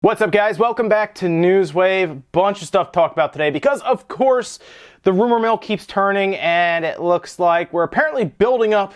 What's up, guys? Welcome back to Newswave. Bunch of stuff to talk about today because, of course, the rumor mill keeps turning and it looks like we're apparently building up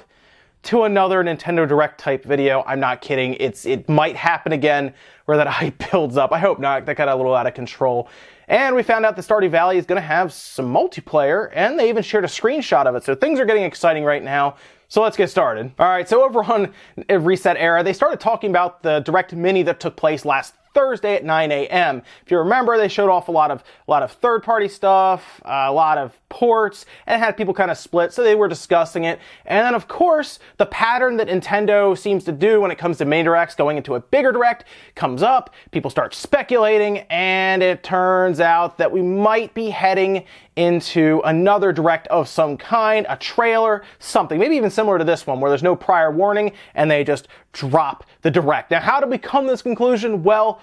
to another Nintendo Direct type video. I'm not kidding. It might happen again where that hype builds up. I hope not. That got a little out of control. And we found out that Stardew Valley is going to have some multiplayer, and they even shared a screenshot of it. So things are getting exciting right now. So let's get started. All right, so over on Reset Era, they started talking about the Direct Mini that took place last Thursday at 9 a.m. If you remember, they showed off a lot of third-party stuff, a lot of ports, and had people kind of split, so they were discussing it. And then, of course, the pattern that Nintendo seems to do when it comes to main directs going into a bigger direct comes up, people start speculating, and it turns out that we might be heading into another direct of some kind, a trailer, something, maybe even similar to this one, where there's no prior warning, and they just drop the direct. Now, how did we come to this conclusion? Well,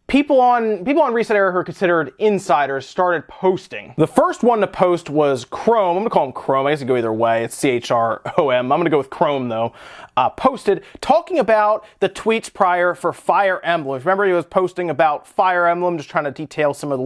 people on Reset Era who are considered insiders started posting. The first one to post was Chrome. I'm going to call him Chrome. I guess it can go either way. It's C-H-R-O-M. I'm going to go with Chrome, though. Posted talking about the tweets prior for Fire Emblem. Remember, he was posting about Fire Emblem, just trying to detail some of the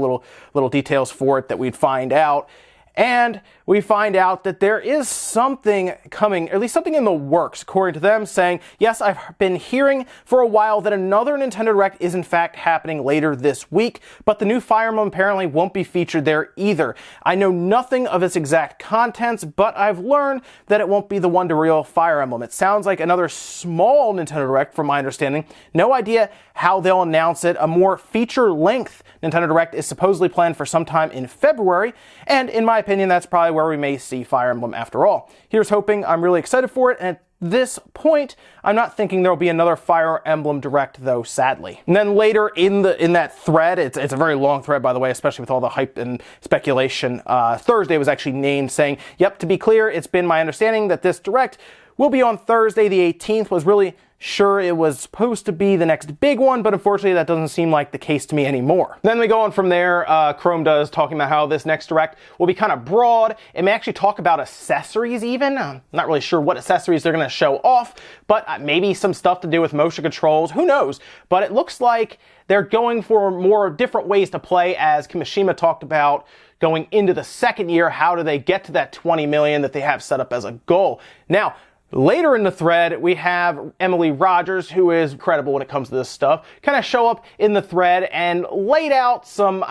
little details for it that we'd find out. And we find out that there is something coming, or at least something in the works, according to them, saying, yes, I've been hearing for a while that another Nintendo Direct is in fact happening later this week, but the new Fire Emblem apparently won't be featured there either. I know nothing of its exact contents, but I've learned that it won't be the one-to-real Fire Emblem. It sounds like another small Nintendo Direct, from my understanding. No idea how they'll announce it. A more feature-length Nintendo Direct is supposedly planned for sometime in February, and in my opinion, that's probably where we may see Fire Emblem after all. Here's hoping. I'm really excited for it, and at this point, I'm not thinking there will be another Fire Emblem Direct, though, sadly. And then later in that thread, it's a very long thread, by the way, especially with all the hype and speculation, Thursday was actually named saying, yep, to be clear, it's been my understanding that this Direct will be on Thursday the 18th, was really sure it was supposed to be the next big one, but unfortunately that doesn't seem like the case to me anymore. Then we go on from there, Chrome does, talking about how this next Direct will be kind of broad. It may actually talk about accessories even. I'm not really sure what accessories they're going to show off, but maybe some stuff to do with motion controls, who knows. But it looks like they're going for more different ways to play, as Kimishima talked about going into the second year. How do they get to that 20 million that they have set up as a goal? Now, later in the thread, we have Emily Rogers, who is incredible when it comes to this stuff, kind of show up in the thread and laid out some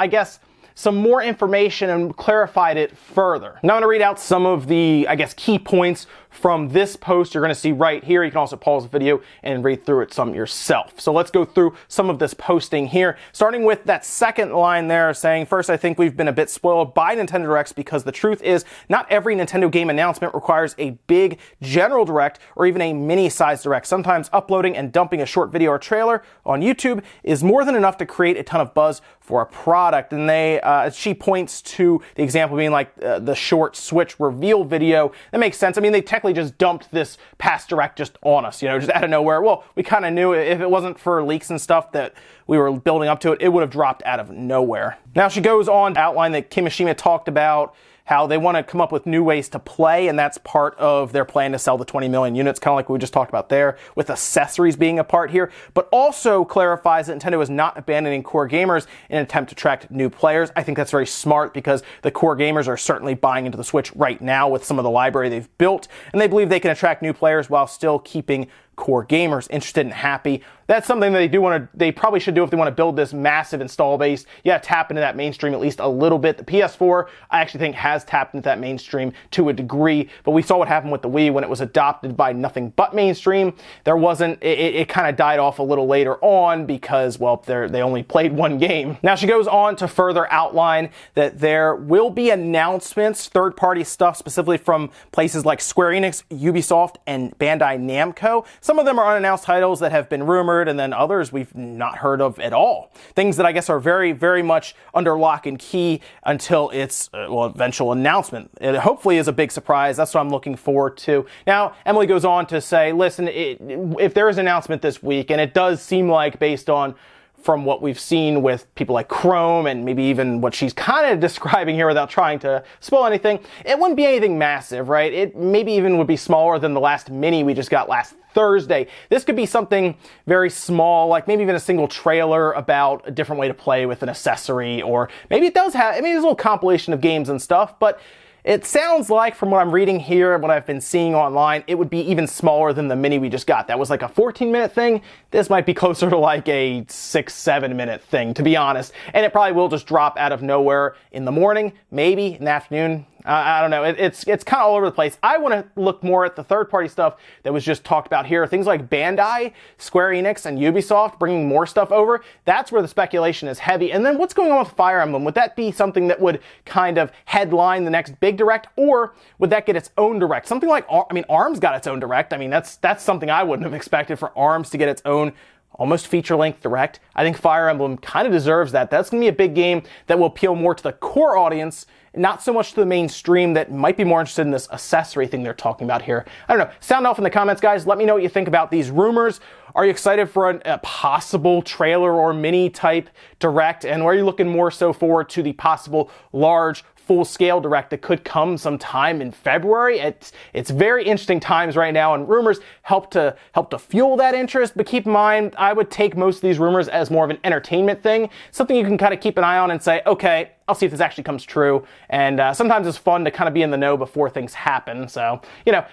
more information and clarified it further. Now I'm going to read out some of the, key points from this post you're going to see right here. You can also pause the video and read through it some yourself. So let's go through some of this posting here, starting with that second line there saying, first, I think we've been a bit spoiled by Nintendo Directs because the truth is not every Nintendo game announcement requires a big general Direct or even a mini-sized Direct. Sometimes uploading and dumping a short video or trailer on YouTube is more than enough to create a ton of buzz for a product. And she points to the example being like the short Switch reveal video. That makes sense. I mean, they technically just dumped this past Direct just on us, just out of nowhere. Well, we kind of knew if it wasn't for leaks and stuff that we were building up to it, it would have dropped out of nowhere. Now she goes on to outline that Kimishima talked about how they want to come up with new ways to play, and that's part of their plan to sell the 20 million units, kind of like we just talked about there, with accessories being a part here, but also clarifies that Nintendo is not abandoning core gamers in an attempt to attract new players. I think that's very smart because the core gamers are certainly buying into the Switch right now with some of the library they've built, and they believe they can attract new players while still keeping core gamers interested and happy. That's something that they probably should do if they want to build this massive install base. Yeah, tap into that mainstream at least a little bit. The PS4, I actually think, has tapped into that mainstream to a degree, but we saw what happened with the Wii when it was adopted by nothing but mainstream. It kind of died off a little later on because, well, they only played one game. Now she goes on to further outline that there will be announcements, third-party stuff, specifically from places like Square Enix, Ubisoft, and Bandai Namco. Some of them are unannounced titles that have been rumored, and then others we've not heard of at all. Things that I guess are very, very much under lock and key until its eventual announcement. It hopefully is a big surprise. That's what I'm looking forward to. Now, Emily goes on to say, listen, if there is an announcement this week, and it does seem like, based on from what we've seen with people like Chrome and maybe even what she's kind of describing here without trying to spoil anything, it wouldn't be anything massive, right? It maybe even would be smaller than the last mini we just got last Thursday. This could be something very small, like maybe even a single trailer about a different way to play with an accessory, or maybe it does have, maybe it's a little compilation of games and stuff, but it sounds like, from what I'm reading here and what I've been seeing online, it would be even smaller than the mini we just got. That was like a 14-minute thing. This might be closer to like a 6-7 minute thing, to be honest. And it probably will just drop out of nowhere in the morning, maybe in the afternoon. I don't know. It's kind of all over the place. I want to look more at the third-party stuff that was just talked about here. Things like Bandai, Square Enix, and Ubisoft bringing more stuff over. That's where the speculation is heavy. And then what's going on with Fire Emblem? Would that be something that would kind of headline the next big direct, or would that get its own direct? Something like, ARMS got its own direct. I mean, that's something I wouldn't have expected for ARMS to get its own almost feature-length direct. I think Fire Emblem kind of deserves that. That's going to be a big game that will appeal more to the core audience, not so much to the mainstream that might be more interested in this accessory thing they're talking about here. I don't know. Sound off in the comments, guys. Let me know what you think about these rumors. Are you excited for a possible trailer or mini type direct? And are you looking more so forward to the possible large full-scale direct that could come sometime in February? It's very interesting times right now, and rumors help to fuel that interest. But keep in mind, I would take most of these rumors as more of an entertainment thing, something you can kind of keep an eye on and say, okay, I'll see if this actually comes true. And sometimes it's fun to kind of be in the know before things happen. So,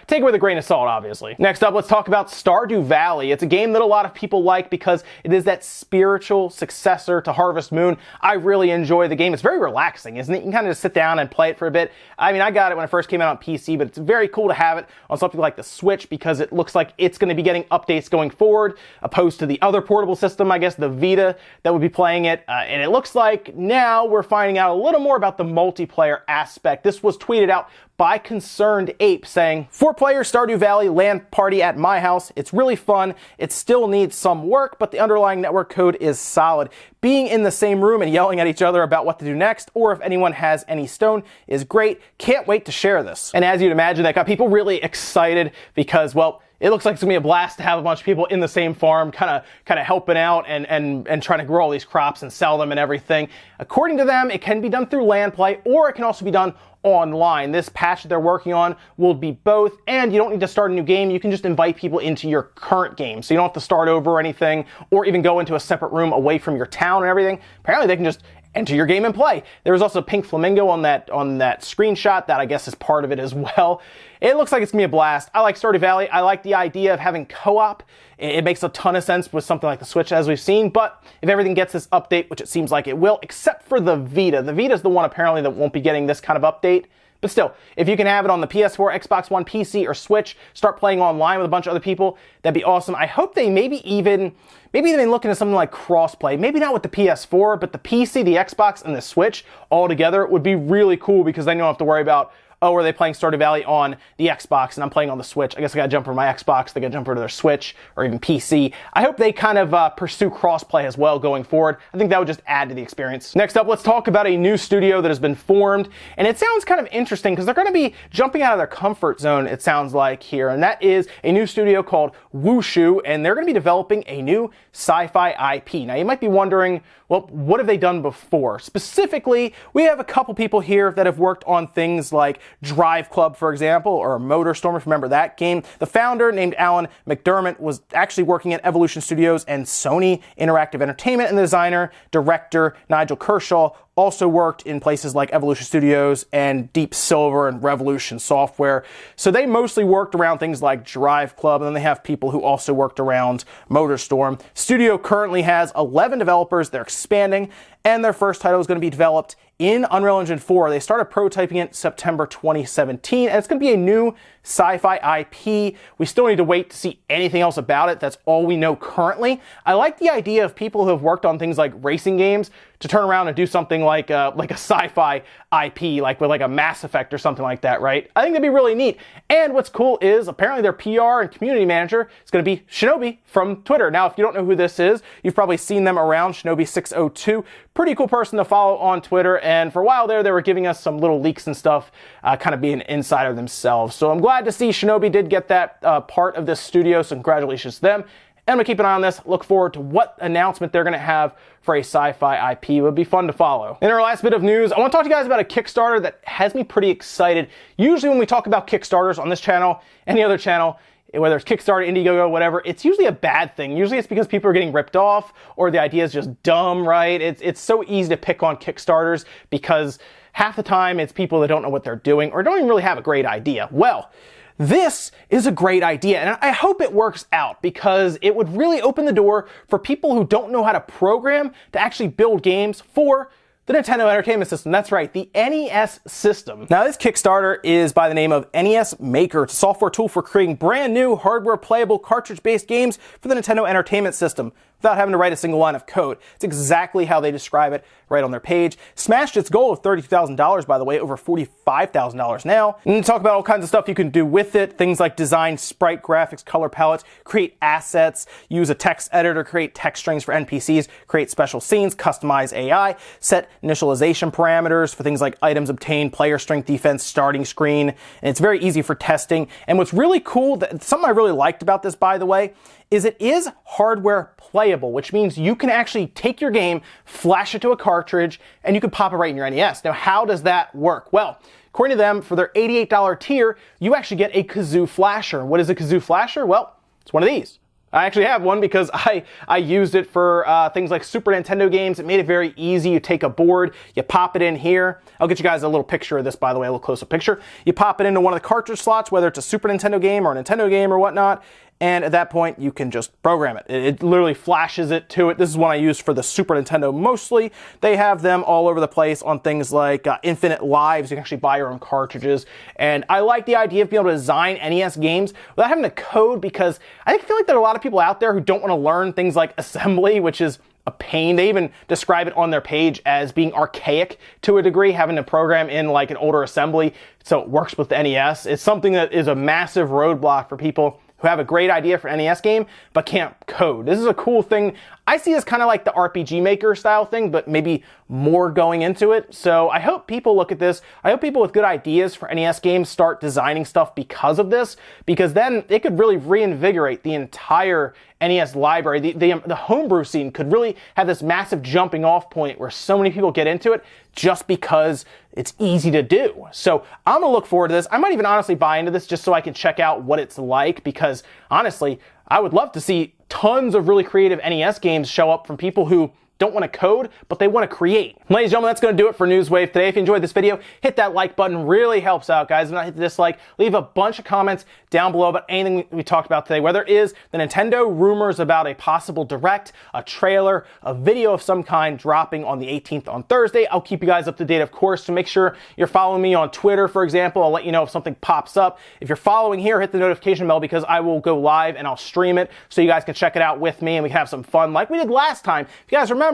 take it with a grain of salt, obviously. Next up, let's talk about Stardew Valley. It's a game that a lot of people like because it is that spiritual successor to Harvest Moon. I really enjoy the game. It's very relaxing, isn't it? You can kind of just sit down and play it for a bit. I mean, I got it when it first came out on PC, but it's very cool to have it on something like the Switch because it looks like it's going to be getting updates going forward, opposed to the other portable system, I guess, the Vita, that would be playing it. And it looks like now we're finding out a little more about the multiplayer aspect. This was tweeted out by Concerned Ape saying, 4-player Stardew Valley LAN party at my house. It's really fun. It still needs some work, but the underlying network code is solid. Being in the same room and yelling at each other about what to do next, or if anyone has any stone, is great. Can't wait to share this. And as you'd imagine, that got people really excited because, well, it looks like it's gonna be a blast to have a bunch of people in the same farm, kind of helping out and trying to grow all these crops and sell them and everything. According to them, it can be done through LAN play, or it can also be done online. This patch that they're working on will be both, and you don't need to start a new game. You can just invite people into your current game, so you don't have to start over or anything, or even go into a separate room away from your town and everything. Apparently, they can just enter your game and play. There was also Pink Flamingo on that screenshot that I guess is part of it as well. It looks like it's gonna be a blast. I like Stardew Valley. I like the idea of having co-op. It makes a ton of sense with something like the Switch, as we've seen, but if everything gets this update, which it seems like it will, except for the Vita. The Vita's the one apparently that won't be getting this kind of update. But still, if you can have it on the PS4, Xbox One, PC, or Switch, start playing online with a bunch of other people, that'd be awesome. I hope they maybe even looking at something like crossplay. Maybe not with the PS4, but the PC, the Xbox, and the Switch all together would be really cool because then you don't have to worry about, oh, are they playing Stardew Valley on the Xbox and I'm playing on the Switch? I guess I gotta jump over to my Xbox, they gotta jump over to their Switch, or even PC. I hope they kind of pursue crossplay as well going forward. I think that would just add to the experience. Next up, let's talk about a new studio that has been formed, and it sounds kind of interesting because they're gonna be jumping out of their comfort zone, it sounds like here, and that is a new studio called Wushu, and they're gonna be developing a new sci-fi IP. Now, you might be wondering, well, what have they done before? Specifically, we have a couple people here that have worked on things like Drive Club, for example, or MotorStorm, if you remember that game. The founder, named Alan McDermott, was actually working at Evolution Studios and Sony Interactive Entertainment, and the designer, director, Nigel Kershaw, also worked in places like Evolution Studios and Deep Silver and Revolution Software. So they mostly worked around things like Drive Club, and then they have people who also worked around MotorStorm. Studio currently has 11 developers. They're expanding, and their first title is going to be developed in Unreal Engine 4. They started prototyping it September 2017, and it's going to be a new sci-fi IP. We still need to wait to see anything else about it. That's all we know currently. I like the idea of people who have worked on things like racing games to turn around and do something like a sci-fi IP, like with like a Mass Effect or something like that, right? I think that'd be really neat. And what's cool is apparently their PR and community manager is going to be Shinobi from Twitter. Now, if you don't know who this is, you've probably seen them around, Shinobi602. Pretty cool person to follow on Twitter, and for a while there, they were giving us some little leaks and stuff, kind of being an insider themselves. So I'm glad to see Shinobi did get that part of this studio, so congratulations to them. And I'm going to keep an eye on this, look forward to what announcement they're going to have for a sci-fi IP. It would be fun to follow. In our last bit of news, I want to talk to you guys about a Kickstarter that has me pretty excited. Usually when we talk about Kickstarters on this channel, any other channel, whether it's Kickstarter, Indiegogo, whatever, it's usually a bad thing. Usually it's because people are getting ripped off or the idea is just dumb, right? It's so easy to pick on Kickstarters because half the time it's people that don't know what they're doing or don't even really have a great idea. Well, this is a great idea, and I hope it works out because it would really open the door for people who don't know how to program to actually build games for the Nintendo Entertainment System. That's right, the NES system. Now, this Kickstarter is by the name of NES Maker. It's a software tool for creating brand new hardware playable cartridge-based games for the Nintendo Entertainment System without having to write a single line of code. It's exactly how they describe it right on their page. Smashed its goal of $32,000, by the way, over $45,000 now. And talk about all kinds of stuff you can do with it. Things like design sprite graphics, color palettes, create assets, use a text editor, create text strings for NPCs, create special scenes, customize AI, set initialization parameters for things like items obtained, player strength, defense, starting screen. And it's very easy for testing. And what's really cool, something I really liked about this, by the way, is it is hardware playable, which means you can actually take your game, flash it to a cartridge, and you can pop it right in your NES. Now, how does that work? Well, according to them, for their $88 tier, you actually get a Kazoo Flasher. What is a Kazoo Flasher? Well, it's one of these. I actually have one because I used it for things like Super Nintendo games. It made it very easy. You take a board, you pop it in here. I'll get you guys a little picture of this, by the way, a little close-up picture. You pop it into one of the cartridge slots, whether it's a Super Nintendo game or a Nintendo game or whatnot, and at that point, you can just program it. It literally flashes it to it. This is one I use for the Super Nintendo mostly. They have them all over the place on things like Infinite Lives. You can actually buy your own cartridges. And I like the idea of being able to design NES games without having to code because I feel like there are a lot of people out there who don't want to learn things like assembly, which is a pain. They even describe it on their page as being archaic to a degree, having to program in like an older assembly so it works with the NES. It's something that is a massive roadblock for people who have a great idea for an NES game but can't code. This is a cool thing. I see this kind of like the RPG Maker style thing, but maybe more going into it. So I hope people look at this. I hope people with good ideas for NES games start designing stuff because of this, because then it could really reinvigorate the entire NES library. The homebrew scene could really have this massive jumping off point where so many people get into it just because it's easy to do. So I'm gonna look forward to this. I might even honestly buy into this just so I can check out what it's like, because honestly, I would love to see tons of really creative NES games show up from people who don't want to code, but they want to create. Ladies and gentlemen, that's going to do it for Newswave today. If you enjoyed this video, hit that like button. Really helps out, guys. If not, hit the dislike. Leave a bunch of comments down below about anything we talked about today, whether it is the Nintendo rumors about a possible direct, a trailer, a video of some kind dropping on the 18th on Thursday. I'll keep you guys up to date, of course, so make sure you're following me on Twitter, for example. I'll let you know if something pops up. If you're following here, hit the notification bell because I will go live and I'll stream it so you guys can check it out with me and we can have some fun like we did last time. If you guys remember,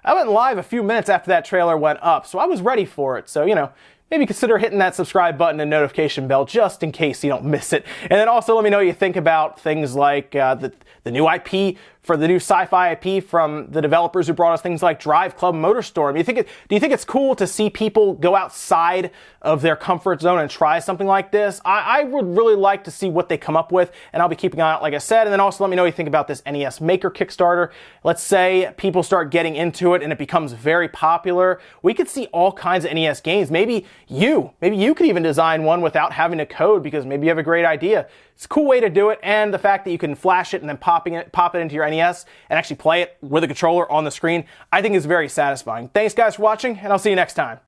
I went live a few minutes after that trailer went up, so I was ready for it. So, maybe consider hitting that subscribe button and notification bell just in case you don't miss it. And then also let me know what you think about things like the new IP for the new sci-fi IP from the developers who brought us things like Drive Club Motorstorm. Do you think it's cool to see people go outside of their comfort zone and try something like this? I would really like to see what they come up with, and I'll be keeping an eye out, like I said. And then also let me know what you think about this NES Maker Kickstarter. Let's say people start getting into it and it becomes very popular. We could see all kinds of NES games. Maybe you could even design one without having to code because maybe you have a great idea. It's a cool way to do it, and the fact that you can flash it and then pop it into your NES and actually play it with a controller on the screen, I think is very satisfying. Thanks guys for watching, and I'll see you next time.